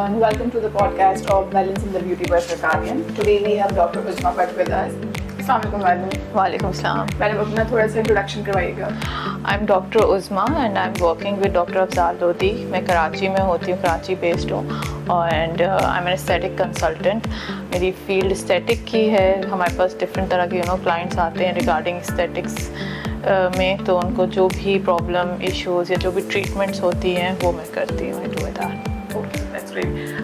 everyone, welcome to the podcast of Melons in the Beauty by Circadian. Today we have Dr. Uzma Bhatt with us. Assalamualaikum madam. वालेकुम सलाम। Madam अपना थोड़ा सा introduction करवाइएगा। I am doctor उज़मा and I am working with doctor Afzal Lodhi. मैं कराची में होती हूँ, कराची बेस्ड हूँ and I am an aesthetic consultant. मेरी फील्ड एस्थेटिक की है। हमारे पास डिफरेंट तरह के क्लाइंट्स आते हैं रिगार्डिंग एस्थेटिक्स में, तो उनको जो भी प्रॉब्लम इश्यूज़ या जो भी ट्रीटमेंट्स होती हैं वो मैं करती हूँ।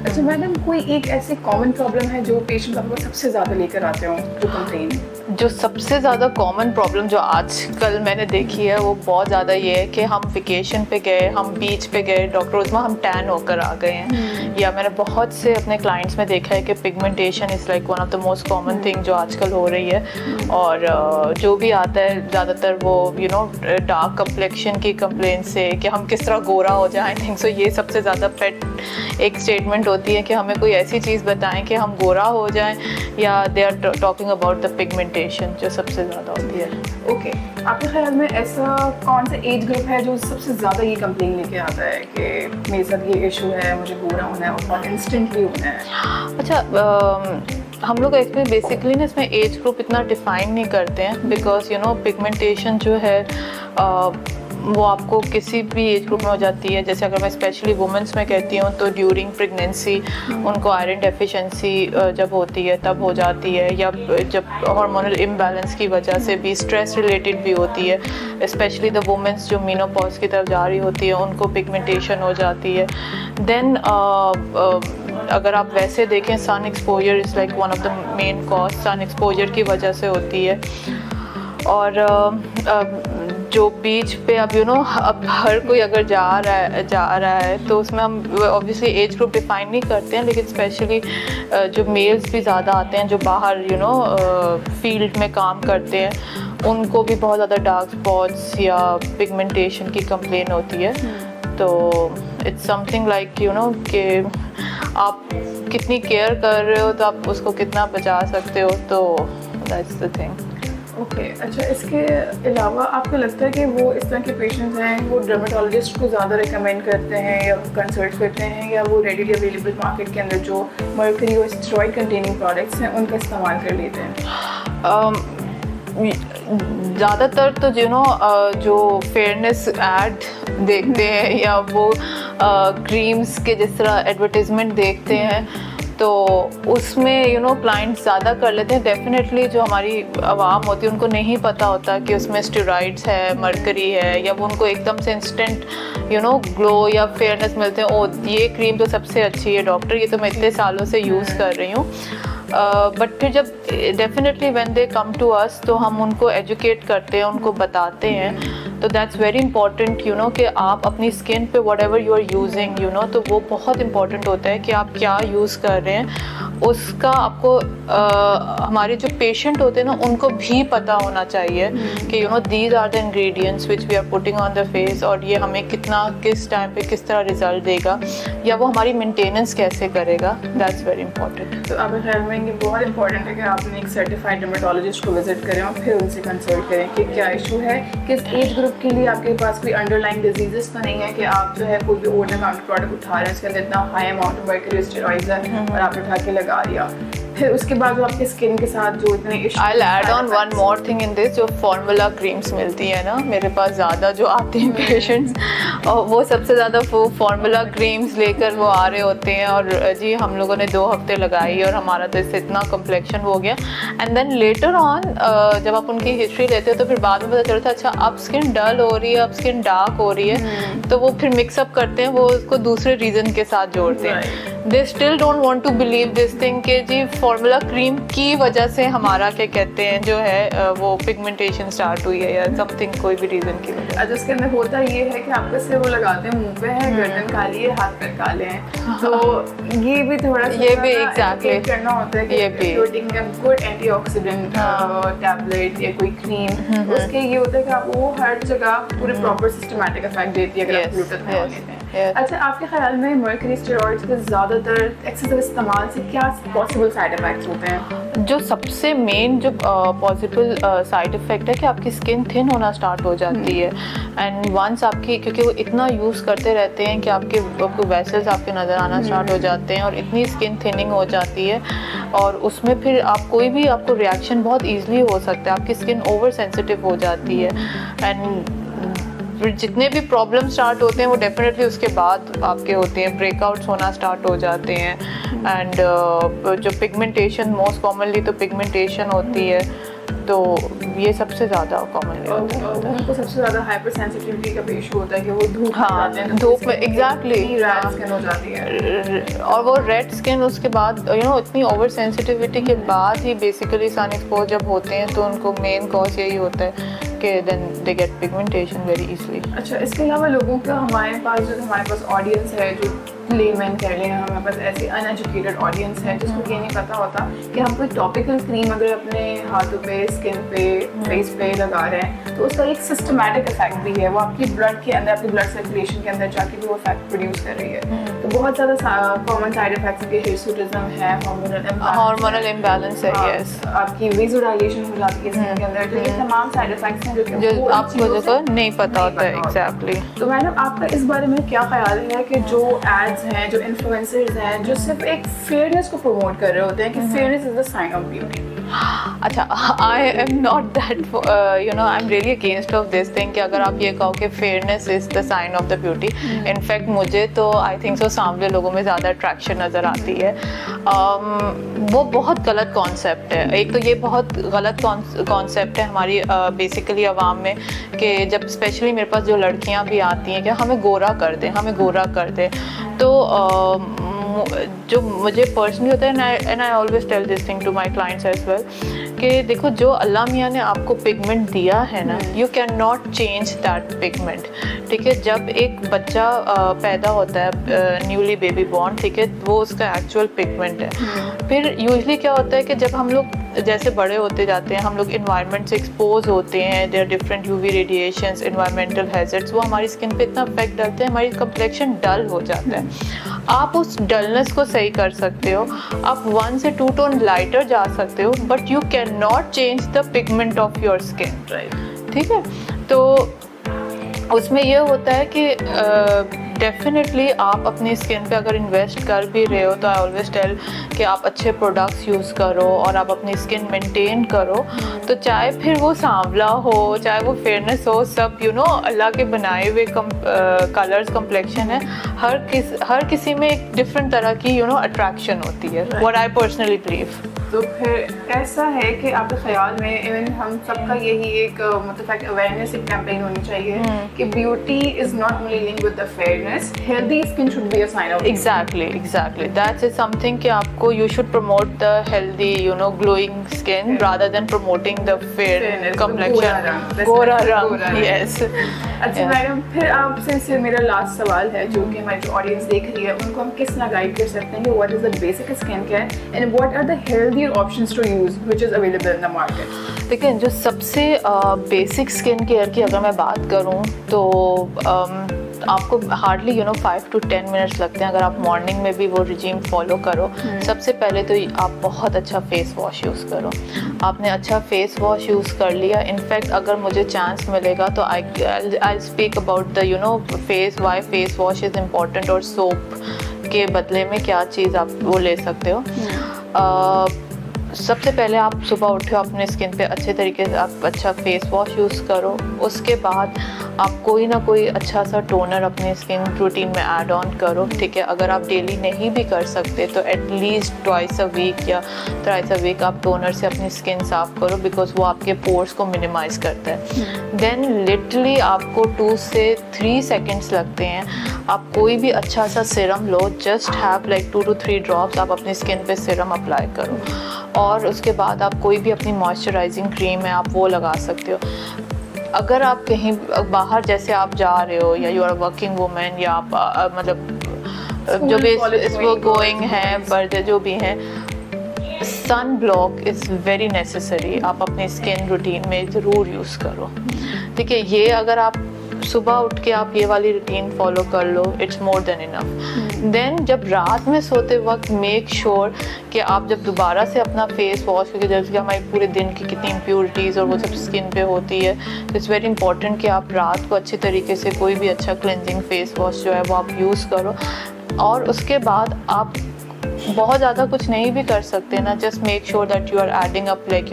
अच्छा मैडम, कोई एक ऐसी कॉमन प्रॉब्लम है जो पेशेंट आपको सबसे ज़्यादा लेकर आते हो, जो कंप्लेन? जो सबसे ज़्यादा कॉमन प्रॉब्लम जो आजकल मैंने देखी है वो बहुत ज़्यादा ये है कि हम वेकेशन पे गए, हम बीच पे गए, डॉक्टर उज़मा हम टैन होकर आ गए हैं। या मैंने बहुत से अपने क्लाइंट्स में देखा है कि pigmentation is like one of the most common thing जो आजकल हो रही है। और जो भी आता है ज़्यादातर वो डार्क कम्प्लेक्शन की कंप्लेन से कि हम किस तरह गोरा हो जाए। आई थिंक सो ये सबसे ज़्यादा पेट एक स्टेटमेंट होती है कि हमें कोई ऐसी चीज़ बताएं कि हम गोरा हो जाएं, या they are talking about the pigmentation जो सबसे ज़्यादा होती है। ओके, आपके ख्याल में ऐसा कौन सा एज ग्रुप है जो सबसे ज़्यादा ये कंप्लेन लेके आता है कि मेरे साथ ये इशू है, मुझे गोरा होना है और बहुत इंस्टेंटली होना है? अच्छा, हम लोग इसमें बेसिकली ना इसमें एज ग्रुप इतना डिफ़ाइन नहीं करते हैं, बिकॉज पिगमेंटेशन जो है वो आपको किसी भी एज ग्रुप में हो जाती है। जैसे अगर मैं स्पेशली वुमेंस में कहती हूँ तो ड्यूरिंग प्रेगनेंसी उनको आयरन डेफिशिएंसी जब होती है तब हो जाती है, या जब हार्मोनल इम्बैलेंस की वजह से भी स्ट्रेस रिलेटेड भी होती है। स्पेशली द वुमेंस जो मेनोपॉज की तरफ जा रही होती है उनको पिगमेंटेशन हो जाती है। देन अगर आप वैसे देखें, sun exposure is like one of the main cause, sun exposure की वजह से होती है। और जो बीच पे अब हर कोई अगर जा रहा है तो उसमें हम ऑब्वियसली एज ग्रुप डिफाइन नहीं करते हैं, लेकिन स्पेशली जो मेल्स भी ज़्यादा आते हैं जो बाहर फील्ड में काम करते हैं, उनको भी बहुत ज़्यादा डार्क स्पॉट्स या पिगमेंटेशन की कंप्लेन होती है। तो इट्स समथिंग लाइक कि आप कितनी केयर कर रहे हो तो आप उसको कितना बचा सकते हो, तो दैट्स द थिंग। ओके, अच्छा, इसके अलावा आपको लगता है कि वो इस तरह के पेशेंट्स हैं वो डर्मेटोलॉजिस्ट को ज़्यादा रिकमेंड करते हैं या कंसल्ट करते हैं, या वो रेडीली अवेलेबल मार्केट के अंदर जो मर्करी और स्टेरॉइड कंटेनिंग प्रोडक्ट्स हैं उनका इस्तेमाल कर लेते हैं? ज़्यादातर तो जो फेयरनेस ऐड देखते हैं या वो क्रीम्स के जिस तरह एडवर्टीज़मेंट देखते हैं तो उसमें क्लाइंट्स ज़्यादा कर लेते हैं। डेफिनेटली जो हमारी आवाम होती है उनको नहीं पता होता कि उसमें स्टेरॉइड्स है, मरकरी है, या वो उनको एकदम से इंस्टेंट ग्लो या फेयरनेस मिलते हैं। ओ ये क्रीम तो सबसे अच्छी है डॉक्टर, ये तो मैं इतने सालों से यूज़ कर रही हूँ। बट फिर जब definitely when they come to us तो हम उनको एजुकेट करते हैं, उनको बताते हैं। तो दैट्स वेरी इंपॉर्टेंट कि आप अपनी स्किन पे whatever you are using तो वो बहुत इंपॉर्टेंट होता है कि आप क्या यूज़ कर रहे हैं। उसका आपको हमारे जो पेशेंट होते हैं ना उनको भी पता होना चाहिए कि these are the ingredients which we are putting on the face, और ये हमें कितना किस टाइम पे किस तरह रिजल्ट देगा या वो हमारी मेंटेनेंस कैसे करेगा। That's very important. तो आपके ख्याल में ये बहुत इंपॉर्टेंट है कि आपने एक सर्टिफाइड डर्मेटोलॉजिस्ट को विजिट करें और फिर उनसे कंसल्ट करें कि क्या इशू है, किस एज ग्रुप के लिए आपके पास कोई अंडरलाइन डिजीजेस तो नहीं है कि आप जो है कोई भी ओवर द काउंटर प्रोडक्ट उठा रहे हैं उसके अंदर इतना high amount of mercury steroids है और आपने उठा के लगा दिया, फिर उसके बाद जो आपके स्किन के साथ जो इतने issues. I'll add on one more thing in this, जो फार्मूला क्रीम्स मिलती है ना, मेरे पास ज़्यादा जो आते हैं पेशेंट्स और वो सबसे ज़्यादा वो फार्मूला क्रीम्स लेकर वो आ रहे होते हैं और जी हम लोगों ने 2 हफ्ते लगाई और हमारा तो इससे इतना कम्प्लेक्शन हो गया। एंड देन लेटर ऑन जब आप उनकी हिस्ट्री लेते हो तो फिर बाद में पता चलता है अच्छा अब स्किन डल हो रही है, अब स्किन डार्क हो रही है, तो वो फिर मिक्सअप करते हैं, वो उसको दूसरे रीज़न के साथ जोड़ते हैं। They still don't want to believe this thing कि जी फार्मूला क्रीम की वजह से हमारा क्या कहते हैं जो है वो पिगमेंटेशन स्टार्ट हुई है या समथिंग, कोई भी रीज़न की वजह। अच्छा, उसके अंदर होता ये है कि आपका सिर वो लगाते हैं मुंह पे है, गर्दन काली है, हाथ पैर काले हैं, तो ये भी थोड़ा सा ये भी एग्जैक्टली करना होता है कि taking a good antioxidant tablet या कोई क्रीम, उसके ये होता है कि आप वो हर जगह पूरे प्रॉपर सिस्टमैटिक इफेक्ट देती है अगर आप ग्लूटाथियोन लेते हैं। Yes. अच्छा, आपके ख्याल में मर्करी स्टेरॉइड्स के ज़्यादातर एक्सेसिव इस्तेमाल से क्या पॉसिबल साइड इफेक्ट्स होते हैं? जो सबसे मेन जो पॉसिबल साइड इफ़ेक्ट है कि आपकी स्किन थिन होना स्टार्ट हो जाती है। एंड वंस आपकी, क्योंकि वो इतना यूज़ करते रहते हैं कि आपको वेसल्स आपके नज़र आना स्टार्ट हो जाते हैं और इतनी स्किन थिनिंग हो जाती है, और उसमें फिर आपको रिएक्शन बहुत ईजिली हो सकता है, आपकी स्किन ओवर सेंसिटिव हो जाती है। एंड फिर जितने भी प्रॉब्लम स्टार्ट होते हैं वो डेफिनेटली उसके बाद आपके होते हैं, ब्रेकआउट्स होना स्टार्ट हो जाते हैं। एंड जो पिगमेंटेशन, मोस्ट कॉमनली तो पिगमेंटेशन होती है, तो ये सबसे ज़्यादा कॉमनली होता है। उनको सबसे ज़्यादा हाइपर सेंसिटिविटी का भी इशू होता है कि वो धूप में हाँ, जाते हैं, धूप में एग्जैक्टली रेड स्किन हो जाती है। और वो रेड स्किन उसके बाद इतनी ओवर सेंसिटिविटी के बाद ही बेसिकली सन एक्सपोज जब होते हैं तो उनको मेन कॉज यही होता है कि then they get pigmentation very easily. अच्छा, इसके अलावा लोगों का हमारे पास ऑडियंस है जो लेमैन कह लें, हमारे पास ऐसी अनएजुकेटेड ऑडियंस है जिसको ये नहीं पता होता कि हम कोई टॉपिकल क्रीम अगर अपने हाथों पे, स्किन पे, फेस पे लगा रहे हैं तो उसका एक सिस्टमैटिक इफेक्ट भी है, वो आपकी ब्लड के अंदर, आपकी ब्लड सर्कुलेशन के अंदर जाके भी वो इफेक्ट प्रोड्यूस कर रही है। तो बहुत ज़्यादा कॉमन साइड इफेक्ट्स के हिर्सुटिज्म है, हार्मोनल इम्बैलेंस है, यस, आपकी वेज़ोडाइलेशन हो जाती है स्किन के अंदर। तो ये तमाम साइड इफेक्ट्स हैं जो आपको जो नहीं पता होता है। एग्जैक्टली। तो मैडम, आपका इस बारे में क्या ख्याल है कि जो एड्स हैं, जो इन्फ्लुएंसर्स हैं, जो सिर्फ एक फेयरनेस को प्रमोट कर रहे होते हैं कि fairness is the sign of beauty? अच्छा, I am not that I am really against of this thing कि अगर आप ये कहो कि fairness is the sign of the beauty. In fact मुझे तो आई थिंक सो सांवले लोगों में ज़्यादा अट्रैक्शन नज़र आती है। वो बहुत गलत कॉन्सेप्ट है। एक तो ये बहुत गलत कॉन्सेप्ट है हमारी बेसिकली आवाम में कि जब स्पेशली मेरे पास जो लड़कियां भी आती हैं कि हमें गोरा कर दें, हमें गोरा कर दें, तो जो मुझे पर्सनली होता है, and I always tell this thing to my clients as well, कि देखो जो अल्लाह मियाँ ने आपको पिगमेंट दिया है ना, you can not change that pigment. ठीक है, जब एक बच्चा पैदा होता है, न्यूली बेबी बॉर्न, ठीक है, वो उसका एक्चुअल पिगमेंट है। फिर यूजली क्या होता है कि जब हम लोग जैसे बड़े होते जाते हैं, हम लोग इन्वायरमेंट से एक्सपोज होते हैं, there different UV radiations, environmental hazards, वो हमारी स्किन पे इतना इफेक्ट डालते हैं, हमारी कम्प्लेक्शन डल हो जाता है। आप उस डलनेस को सही कर सकते हो, आप 1 से 2 टोन लाइटर जा सकते हो, but you can not change the pigment of your skin, right? ठीक है, तो उसमें यह होता है कि डेफिनेटली आप अपनी स्किन पे अगर इन्वेस्ट कर भी रहे हो तो आई ऑलवेज टेल कि आप अच्छे प्रोडक्ट्स यूज़ करो और आप अपनी स्किन मेंटेन करो। तो चाहे फिर वो सांवला हो, चाहे वो फेयरनेस हो, सब अल्लाह के बनाए हुए कलर्स, कम्प्लेक्शन है, हर किसी में एक डिफरेंट तरह की अट्रैक्शन होती है, व्हाट आई पर्सनली बिलीव। तो फिर ऐसा है कि आपके ख्याल में इवन हम सबका यही एक मतलब अवेयरनेस, एक कैंपेन होनी चाहिए कि beauty is not only linked with the fairness, healthy skin should be a sign of. Exactly that's is something कि आपको you should promote the healthy glowing skin rather than promoting the fair complexion, गोरा रंग। Yes. अच्छा madam, फिर आपसे मेरा last सवाल है जो कि हमारी जो ऑडियंस देख रही है उनको हम किस तरह गाइड कर सकते हैं कि what is the basic skin care and what are the healthy options to use which is available in the market? देखिए, जो सबसे बेसिक स्किन केयर की अगर मैं बात करूं तो आपको हार्डली 5 to 10 मिनट्स लगते हैं अगर आप मॉर्निंग में भी वो रिजीम फॉलो करो। सबसे पहले तो आप बहुत अच्छा फेस वॉश यूज़ करो। आपने अच्छा फेस वॉश यूज़ कर लिया, इनफैक्ट अगर मुझे चांस मिलेगा तो I speak about the face, why face wash is important, और सोप के बदले में क्या चीज़ आप वो ले सकते हो। सबसे पहले आप सुबह उठो, अपने स्किन पे अच्छे तरीके से आप अच्छा फेस वॉश यूज़ करो। उसके बाद आप कोई ना कोई अच्छा सा टोनर अपने स्किन रूटीन में ऐड ऑन करो। ठीक है, अगर आप डेली नहीं भी कर सकते तो एटलीस्ट ट्वाइस अ वीक या थ्राइस अ वीक आप टोनर से अपनी स्किन साफ़ करो, बिकॉज वो आपके पोर्स को मिनिमाइज़ करता है। देन लिटरली आपको 2 से 3 सेकेंड्स लगते हैं। आप कोई भी अच्छा सा serum low, just have like 2 to 3 drops, आप अपनी स्किन पे सीरम अप्लाई करो, और उसके बाद आप कोई भी अपनी मॉइस्चराइजिंग क्रीम है आप वो लगा सकते हो। अगर आप कहीं बाहर जैसे आप जा रहे हो या यू आर वर्किंग वुमेन या आप मतलब जो भी इसको गोइंग है, बर्थ जो भी हैं, sun block is very necessary. आप अपनी स्किन रूटीन में ज़रूर यूज़ करो। ठीक है, ये अगर आप सुबह उठ के आप ये वाली रूटीन फॉलो कर लो, it's more than enough. Then जब रात में सोते वक्त मेक श्योर कि आप जब दोबारा से अपना फेस वॉश करके, जैसे कि हमारे पूरे दिन की कितनी इम्प्योरिटीज़ और वो सब स्किन पे होती है, तो इट्स वेरी इंपॉर्टेंट कि आप रात को अच्छे तरीके से कोई भी अच्छा क्लेंजिंग फेस वॉश जो है वो आप यूज़ करो। और उसके बाद आप बहुत ज़्यादा कुछ नहीं भी कर सकते ना, just make sure that you are adding up like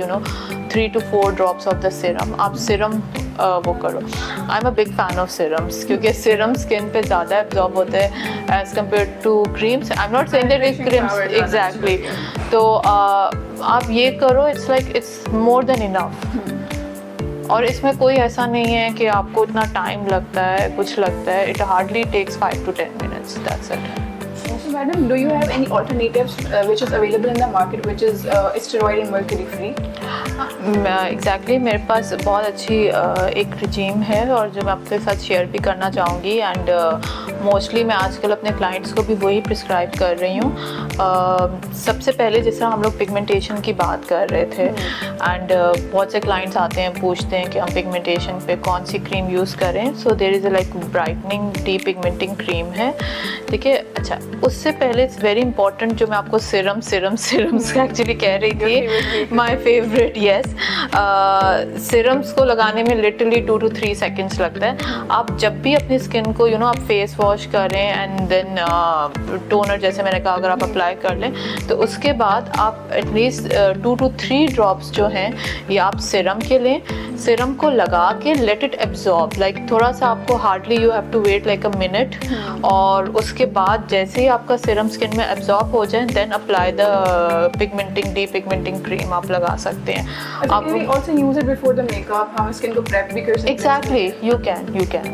3 to 4 drops of the serum. आप सीरम वो करो। I am a big fan of serums, क्योंकि सीरम स्किन पे ज़्यादा एब्जॉर्ब होते हैं as compare to creams. I am not saying that it creams exactly, तो आप ये करो, it's like it's more than enough. और इसमें कोई ऐसा नहीं है कि आपको इतना टाइम लगता है, कुछ लगता है, it hardly takes 5 to 10 minutes, that's it. So, madam, do you have any alternatives which is available in the market which is steroid and mercury free? Exactly मेरे पास बहुत अच्छी एक रिजीम है और जो मैं आपके साथ शेयर भी करना चाहूँगी। एंड मोस्टली मैं आजकल अपने क्लाइंट्स को भी वही प्रिस्क्राइब कर रही हूँ। सबसे पहले जिस तरह हम लोग पिगमेंटेशन की बात कर रहे थे, एंड बहुत से क्लाइंट्स आते हैं पूछते हैं कि हम पिगमेंटेशन पे कौन सी क्रीम यूज़ करें। So there is like brightening depigmenting cream है, ठीक है। अच्छा, उससे पहले इट्स वेरी इंपॉर्टेंट, जो मैं आपको सीरम्स एक्चुअली कह रही थी, माय फेवरेट, यस। सीरम्स को लगाने में लिटरली 2 to 3 seconds लगता है। आप जब भी अपनी स्किन को आप फेस वॉश करें एंड देन टोनर, जैसे मैंने कहा, अगर आप अप्लाई कर लें तो उसके बाद आप एटलीस्ट 2 to 3 ड्रॉप्स जो हैं ये आप सीरम के लें। सीरम को लगा के लेट इट एब्जॉर्ब, लाइक थोड़ा सा आपको hardly you have to wait like a minute, और उसके बाद जैसे ही आपका सीरम स्किन में एब्जॉर्ब हो जाए then apply the pigmenting depigmenting cream आप लगा सकते हैं। आप also use it before the makeup, हम स्किन को प्रेप भी कर सकते हैं। Exactly, you can.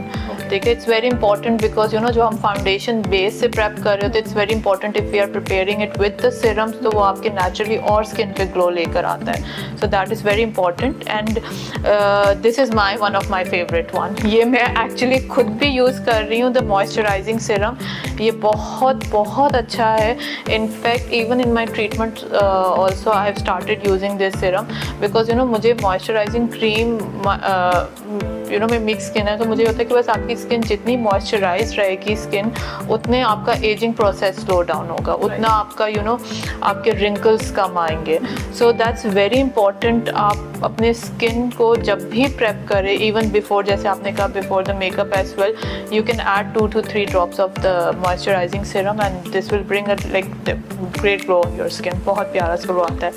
ठीक है, इट्स वेरी इंपॉर्टेंट बिकॉज जो हम फाउंडेशन बेस से प्रेप कर रहे होते, it's very important if we are preparing it with the serums, तो वो आपके नेचुरली और स्किन पे ग्लो लेकर आता है। So that is very important. And this is one of my favourite one. ये मैं एक्चुअली खुद भी यूज़ कर रही हूँ, द मॉइस्चराइजिंग सीरम। ये बहुत अच्छा है। In fact even in my treatment also I have started using this serum because मुझे मॉइस्चराइजिंग क्रीम मेरी मिक्स स्किन है, तो मुझे होता है कि बस आपकी स्किन जितनी मॉइस्चराइज रहेगी स्किन, उतने आपका एजिंग प्रोसेस स्लो डाउन होगा, उतना आपका आपके रिंकल्स कम आएंगे। So that's very important. आप अपने स्किन को जब भी प्रेप करें, इवन बिफोर, जैसे आपने कहा before the makeup as well, you can add 2 to 3 drops of the moisturising serum and this will bring a like great glow on your skin. बहुत प्यारा ग्लो आता है।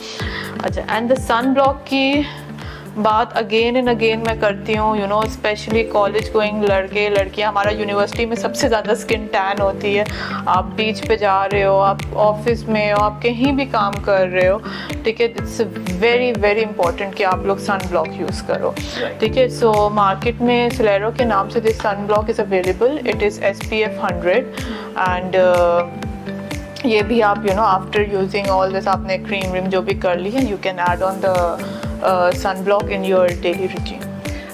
अच्छा, एंड द सन ब्लॉक की बात अगेन एंड अगेन मैं करती हूँ, स्पेशली कॉलेज गोइंग लड़के लड़कियाँ, हमारा यूनिवर्सिटी में सबसे ज़्यादा स्किन टैन होती है। आप बीच पे जा रहे हो, आप ऑफिस में हो, आप कहीं भी काम कर रहे हो, ठीक है, इट्स वेरी वेरी इंपॉर्टेंट कि आप लोग सन ब्लॉक यूज़ करो, ठीक है। सो मार्केट में सोलेरो के नाम से this sun block is available. It is SPF 100 and ये भी आप आफ्टर यूजिंग ऑल दिस, आपने क्रीम व्रीम जो भी कर ली है, you can add on the sunblock in your daily routine.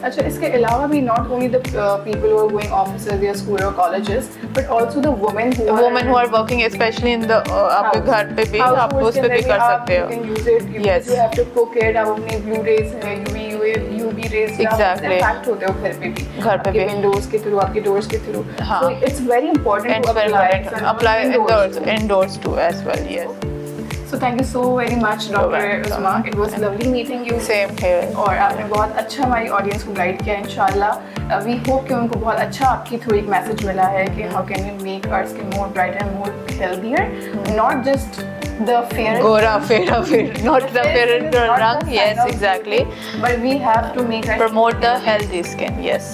अच्छा, इसके अलावा भी not only the people who are going offices या school or colleges, but also the women who are working, especially in the आपके घर पे भी आप उस पे भी कर सकते हो। You can use it. Yes. You have to cook it. आप अपनी blue rays है, UV rays exactly impact होते हो घर पे भी, घर पे भी, windows के through, आपके doors के through. हाँ. So it's very important to apply indoors too as well. Yes. So thank you so very much, Dr. Uzma. It was lovely meeting you. Same here. और आपने बहुत अच्छा हमारी ऑडियंस को गाइड किया। इंशाल्लाह वी होप कि उनको बहुत अच्छा आपकी थ्रू एक मैसेज मिला है कि how can we make our skin more bright and more healthier, not just the fair not the fair rang, yes, exactly, but we have to make promote the healthy skin. Yes,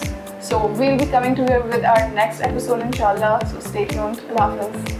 so we'll be coming to you with our next episode inshallah, so stay tuned. Allah Hafiz.